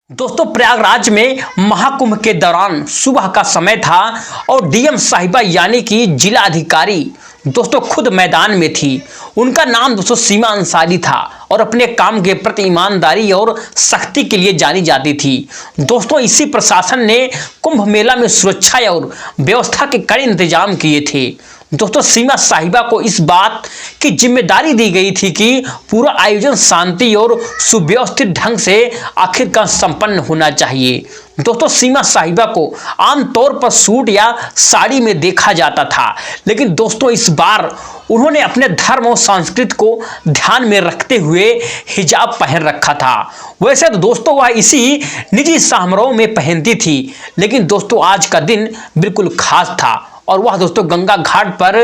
दोस्तों प्रयागराज में महाकुंभ के दौरान सुबह का समय था और डीएम साहिबा यानी कि जिला अधिकारी दोस्तों खुद मैदान में थी। उनका नाम दोस्तों सीमा अंसारी था और अपने काम के प्रति ईमानदारी और सख्ती के लिए जानी जाती थी। दोस्तों इसी प्रशासन ने कुंभ मेला में सुरक्षा और व्यवस्था के कड़े इंतजाम किए थे। दोस्तों सीमा साहिबा को इस बात की जिम्मेदारी दी गई थी कि पूरा आयोजन शांति और सुव्यवस्थित ढंग से आखिरकार संपन्न होना चाहिए। दोस्तों सीमा साहिबा को आमतौर पर सूट या साड़ी में देखा जाता था, लेकिन दोस्तों इस बार उन्होंने अपने धर्म और संस्कृति को ध्यान में रखते हुए हिजाब पहन रखा था। वैसे तो दोस्तों वह इसी निजी समारोह में पहनती थी, लेकिन दोस्तों आज का दिन बिल्कुल खास था और वह दोस्तों गंगा घाट पर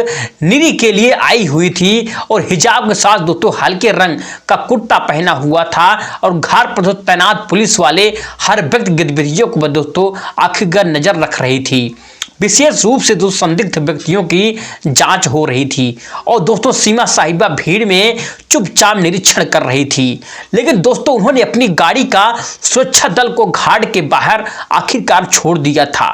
निरी के लिए आई हुई थी और हिजाब के साथ दोस्तों हल्के रंग का कुर्ता पहना हुआ था और घाट पर तैनात पुलिस वाले हर व्यक्ति गतिविधियों को दोस्तों आखिरकार नजर रख रही थी। विशेष रूप से दो संदिग्ध व्यक्तियों की जांच हो रही थी और दोस्तों सीमा साहिबा भीड़ में चुपचाप निरीक्षण कर रही थी, लेकिन दोस्तों उन्होंने अपनी गाड़ी का सुरक्षा दल को घाट के बाहर आखिरकार छोड़ दिया था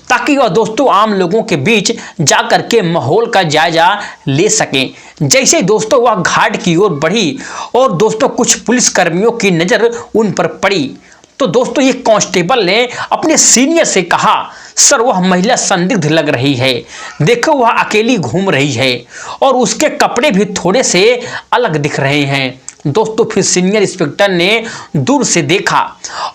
ताकि वह दोस्तों आम लोगों के बीच जाकर के माहौल का जायजा ले सकें। जैसे दोस्तों वह घाट की ओर बढ़ी और दोस्तों कुछ पुलिसकर्मियों की नजर उन पर पड़ी तो दोस्तों ये कांस्टेबल ने अपने सीनियर से कहा, सर वह महिला संदिग्ध लग रही है, देखो वह अकेली घूम रही है और उसके कपड़े भी थोड़े से अलग दिख रहे हैं। दोस्तों फिर सीनियर इंस्पेक्टर ने दूर से देखा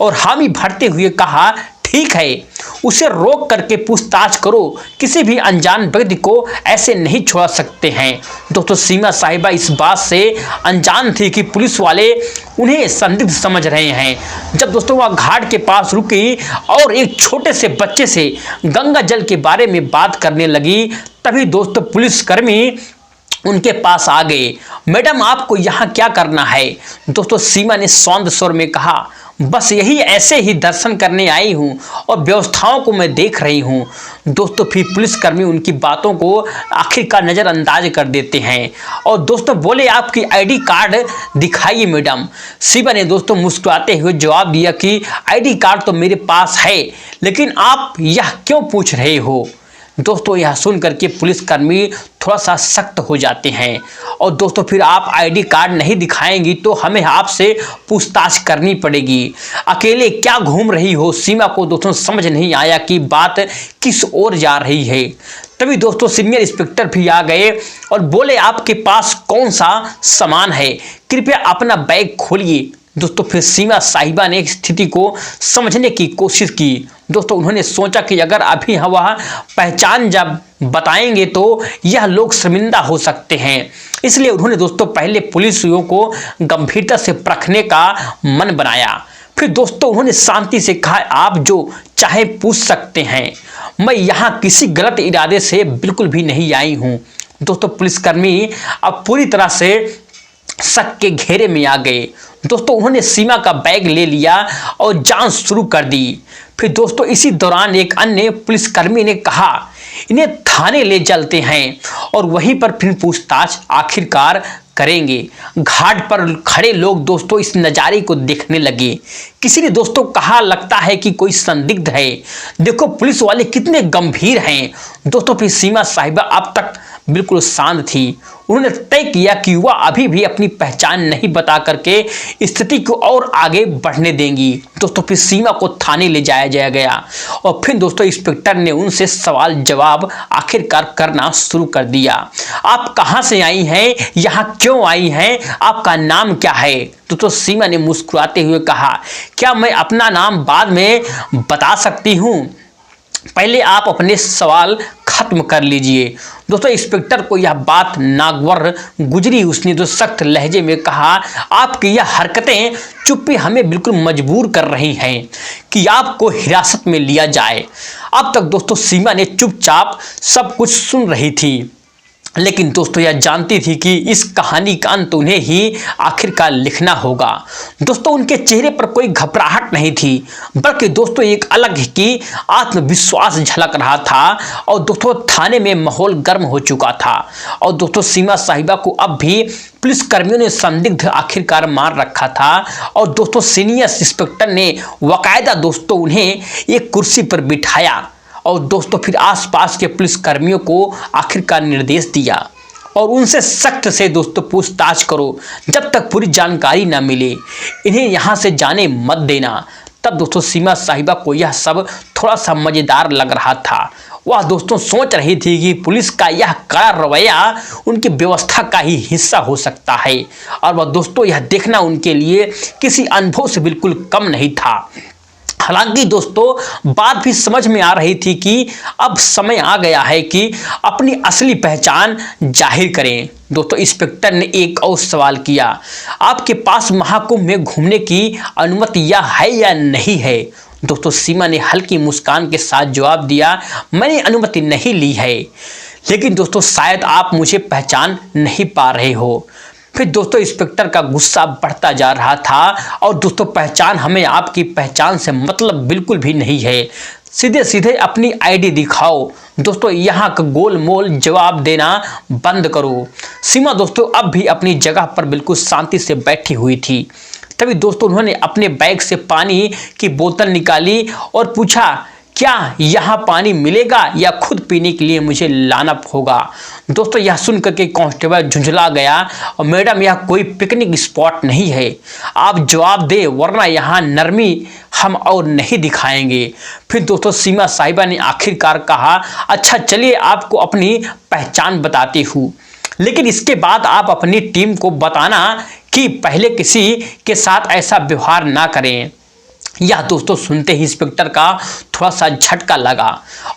और हामी भरते हुए कहा, ठीक है उसे रोक करके पूछताछ करो, किसी भी अनजान व्यक्ति को ऐसे नहीं छोड़ सकते हैं। दोस्तों सीमा साहिबा इस बात से अनजान थी कि पुलिस वाले उन्हें संदिग्ध समझ रहे हैं। जब दोस्तों वह घाट के पास रुकी और एक छोटे से बच्चे से गंगा जल के बारे में बात करने लगी, तभी दोस्तों पुलिसकर्मी उनके पास आ गए। मैडम आपको यहाँ क्या करना है? दोस्तों सीमा ने सौंद स्वर में कहा, बस यही ऐसे ही दर्शन करने आई हूँ और व्यवस्थाओं को मैं देख रही हूँ। दोस्तों फिर पुलिसकर्मी उनकी बातों को आखिरकार नज़रअंदाज कर देते हैं और दोस्तों बोले, आपकी आईडी कार्ड दिखाइए मैडम। सीमा ने दोस्तों मुस्कुराते हुए जवाब दिया कि आईडी कार्ड तो मेरे पास है, लेकिन आप यह क्यों पूछ रहे हो? दोस्तों यह सुन करके पुलिसकर्मी थोड़ा सा सख्त हो जाते हैं और दोस्तों फिर आप आईडी कार्ड नहीं दिखाएंगी तो हमें आपसे पूछताछ करनी पड़ेगी। अकेले क्या घूम रही हो? सीमा को दोस्तों समझ नहीं आया कि बात किस ओर जा रही है। तभी दोस्तों सीनियर इंस्पेक्टर भी आ गए और बोले, आपके पास कौन सा सामान है, कृपया अपना बैग खोलिए। दोस्तों फिर सीमा साहिबा ने स्थिति को समझने की कोशिश की। दोस्तों उन्होंने सोचा कि अगर अभी वह पहचान जब बताएंगे तो यह लोग शर्मिंदा हो सकते हैं, इसलिए उन्होंने दोस्तों पहले पुलिसियों को गंभीरता से परखने का मन बनाया। फिर दोस्तों उन्होंने शांति से कहा, आप जो चाहे पूछ सकते हैं, मैं यहाँ किसी गलत इरादे से बिल्कुल भी नहीं आई हूँ। दोस्तों पुलिसकर्मी अब पूरी तरह से शक के घेरे में आ गए। दोस्तों उन्होंने सीमा का बैग ले लिया और जांच शुरू कर दी। फिर दोस्तों इसी दौरान एक अन्य पुलिसकर्मी ने कहा, इन्हें थाने ले चलते हैं और वहीं पर फिर पूछताछ आखिरकार करेंगे। घाट पर खड़े लोग दोस्तों इस नज़ारे को देखने लगे। किसी ने दोस्तों कहा, लगता है कि कोई संदिग्ध है, देखो पुलिस वाले कितने गंभीर हैं। दोस्तों फिर सीमा साहिबा अब तक बिल्कुल शांत थी। उन्होंने तय किया कि वह अभी भी अपनी पहचान नहीं बता करके स्थिति को और आगे बढ़ने देंगी। दोस्तों फिर सीमा को थाने ले जाया गया और फिर दोस्तों इंस्पेक्टर ने उनसे सवाल जवाब आखिरकार करना शुरू कर दिया। आप कहाँ से आई हैं, यहाँ क्यों आई हैं, आपका नाम क्या है? दोस्तों सीमा ने मुस्कुराते हुए कहा, क्या मैं अपना नाम बाद में बता सकती हूँ, पहले आप अपने सवाल खत्म कर लीजिए। दोस्तों इंस्पेक्टर को यह बात नागवार गुजरी। उसने तो सख्त लहजे में कहा, आपकी यह हरकतें चुप्पी हमें बिल्कुल मजबूर कर रही हैं कि आपको हिरासत में लिया जाए। अब तक दोस्तों सीमा ने चुपचाप सब कुछ सुन रही थी। लेकिन दोस्तों यह जानती थी कि इस कहानी का अंत उन्हें ही आखिरकार लिखना होगा। दोस्तों उनके चेहरे पर कोई घबराहट नहीं थी, बल्कि दोस्तों एक अलग ही आत्मविश्वास झलक रहा था। और दोस्तों थाने में माहौल गर्म हो चुका था और दोस्तों सीमा साहिबा को अब भी पुलिस कर्मियों ने संदिग्ध आखिरकार मार रखा था। और दोस्तों सीनियर इंस्पेक्टर ने बाकायदा दोस्तों उन्हें एक कुर्सी पर बिठाया और दोस्तों फिर आसपास के पुलिस कर्मियों को आखिरकार निर्देश दिया और उनसे सख्त से दोस्तों पूछताछ करो, जब तक पूरी जानकारी ना मिले इन्हें यहाँ से जाने मत देना। तब दोस्तों सीमा साहिबा को यह सब थोड़ा सा मज़ेदार लग रहा था। वह दोस्तों सोच रही थी कि पुलिस का यह कड़ा रवैया उनकी व्यवस्था का ही हिस्सा हो सकता है और वह दोस्तों यह देखना उनके लिए किसी अनुभव से बिल्कुल कम नहीं था। हालांकि दोस्तों बात भी समझ में आ रही थी कि अब समय आ गया है कि अपनी असली पहचान जाहिर करें। दोस्तों इंस्पेक्टर ने एक और सवाल किया, आपके पास महाकुंभ में घूमने की अनुमति है या नहीं है? दोस्तों सीमा ने हल्की मुस्कान के साथ जवाब दिया, मैंने अनुमति नहीं ली है, लेकिन दोस्तों शायद आप मुझे पहचान नहीं पा रहे हो। फिर दोस्तों इंस्पेक्टर का गुस्सा बढ़ता जा रहा था और दोस्तों पहचान हमें आपकी पहचान से मतलब बिल्कुल भी नहीं है, सीधे सीधे अपनी आईडी दिखाओ। दोस्तों यहाँ का गोल मोल जवाब देना बंद करो। सीमा दोस्तों अब भी अपनी जगह पर बिल्कुल शांति से बैठी हुई थी। तभी दोस्तों उन्होंने अपने बैग से पानी की बोतल निकाली और पूछा, क्या यहाँ पानी मिलेगा या खुद पीने के लिए मुझे लाना होगा? दोस्तों यह सुन करके कांस्टेबल झुंझला गया और मैडम यह कोई पिकनिक स्पॉट नहीं है, आप जवाब दे वरना यहाँ नरमी हम और नहीं दिखाएंगे। फिर दोस्तों सीमा साहिबा ने आखिरकार कहा, अच्छा चलिए आपको अपनी पहचान बताती हूँ, लेकिन इसके बाद आप अपनी टीम को बताना कि पहले किसी के साथ ऐसा व्यवहार ना करें। यह दोस्तों सुनते ही इंस्पेक्टर का थोड़ा सा झटका लगा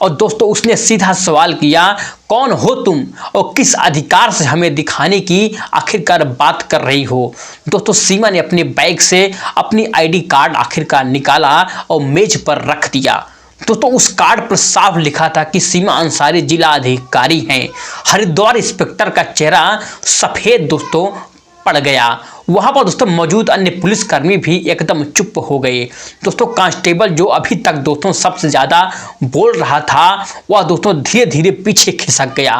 और दोस्तों उसने सीधा सवाल किया, कौन हो तुम और किस अधिकार से हमें दिखाने की आखिरकार बात कर रही हो? दोस्तों सीमा ने अपने बैग से अपनी आईडी कार्ड आखिरकार निकाला और मेज पर रख दिया। दोस्तों उस कार्ड पर साफ लिखा था कि सीमा अंसारी जिला अधिकारी हैं। हरिद्वार इंस्पेक्टर का चेहरा सफेद दोस्तों पड़ गया। वहां पर दोस्तों मौजूद अन्य पुलिसकर्मी भी एकदम चुप हो गए। दोस्तों कांस्टेबल जो अभी तक दोस्तों सबसे ज्यादा बोल रहा था वह दोस्तों धीरे धीरे पीछे खिसक गया।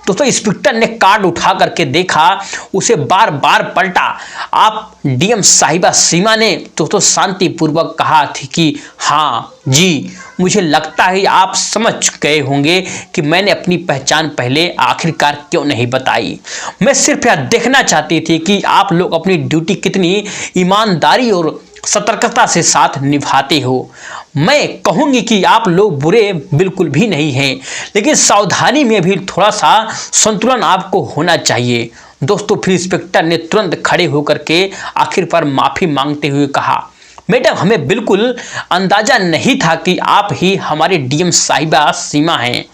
दोस्तों इंस्पेक्टर ने कार्ड उठा करके देखा, उसे बार बार पलटा। आप डीएम साहिबा सीमा ने दोस्तों शांतिपूर्वक कहा थी कि हाँ जी, मुझे लगता है आप समझ गए होंगे कि मैंने अपनी पहचान पहले आखिरकार क्यों नहीं बताई। मैं सिर्फ यह देखना चाहती थी कि आप लोग अपनी ड्यूटी कितनी ईमानदारी और सतर्कता से साथ निभाते हो। मैं कहूंगी कि आप लोग बुरे बिल्कुल भी नहीं हैं, लेकिन सावधानी में भी थोड़ा सा संतुलन आपको होना चाहिए। दोस्तों फिर इंस्पेक्टर ने तुरंत खड़े होकर के आखिर पर माफी मांगते हुए कहा, मैडम हमें बिल्कुल अंदाजा नहीं था कि आप ही हमारे डीएम साहिबा सीमा हैं।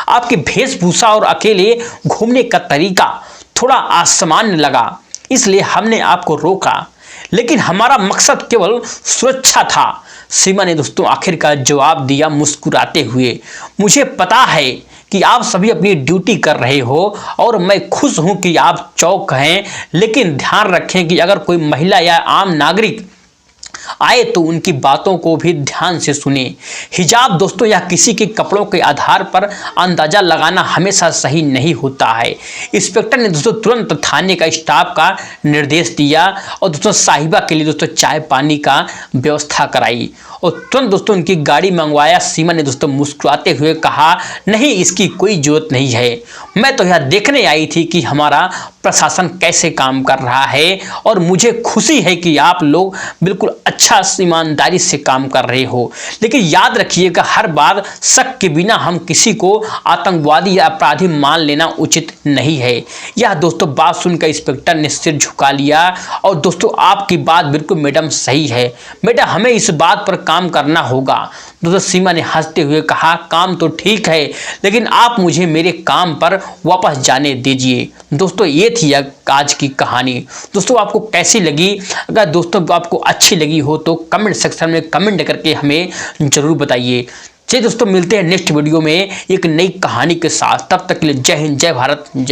आपकी वेशभूषा और अकेले घूमने का तरीका थोड़ा असामान्य लगा, इसलिए हमने आपको रोका, लेकिन हमारा मकसद केवल सुरक्षा था। सीमा ने दोस्तों आखिरकार जवाब दिया मुस्कुराते हुए, मुझे पता है कि आप सभी अपनी ड्यूटी कर रहे हो और मैं खुश हूं कि आप चौक हैं, लेकिन ध्यान रखें कि अगर कोई महिला या आम नागरिक आए तो उनकी बातों को भी ध्यान से सुने। हिजाब दोस्तों या किसी के कपड़ों के आधार पर अंदाजा लगाना हमेशा सही नहीं होता है। इंस्पेक्टर ने दोस्तों तुरंत थाने का स्टाफ का निर्देश दिया और दोस्तों साहिबा के लिए दोस्तों चाय पानी का व्यवस्था कराई और तुरंत दोस्तों उनकी गाड़ी मंगवाया। सीमा ने दोस्तों मुस्कुराते हुए कहा, नहीं इसकी कोई जरूरत नहीं है, मैं तो यह देखने आई थी कि हमारा प्रशासन कैसे काम कर रहा है और मुझे खुशी है कि आप लोग बिल्कुल अच्छा ईमानदारी से काम कर रहे हो, लेकिन याद रखिएगा हर बार शक के बिना हम किसी को आतंकवादी या अपराधी मान लेना उचित नहीं है। यह दोस्तों बात सुनकर इंस्पेक्टर ने सिर झुका लिया और दोस्तों आपकी बात बिल्कुल मैडम सही है, मैडम हमें इस बात पर काम करना होगा। दोस्तों सीमा ने हंसते हुए कहा, काम तो ठीक है, लेकिन आप मुझे मेरे काम पर वापस जाने दीजिए। दोस्तों ये थी आज की कहानी। दोस्तों आपको कैसी लगी? अगर दोस्तों आपको अच्छी लगी हो तो कमेंट सेक्शन में कमेंट करके हमें जरूर बताइए। चलिए दोस्तों मिलते हैं नेक्स्ट वीडियो में एक नई कहानी के साथ, तब तक के लिए जय हिंद, जय भारत, जय।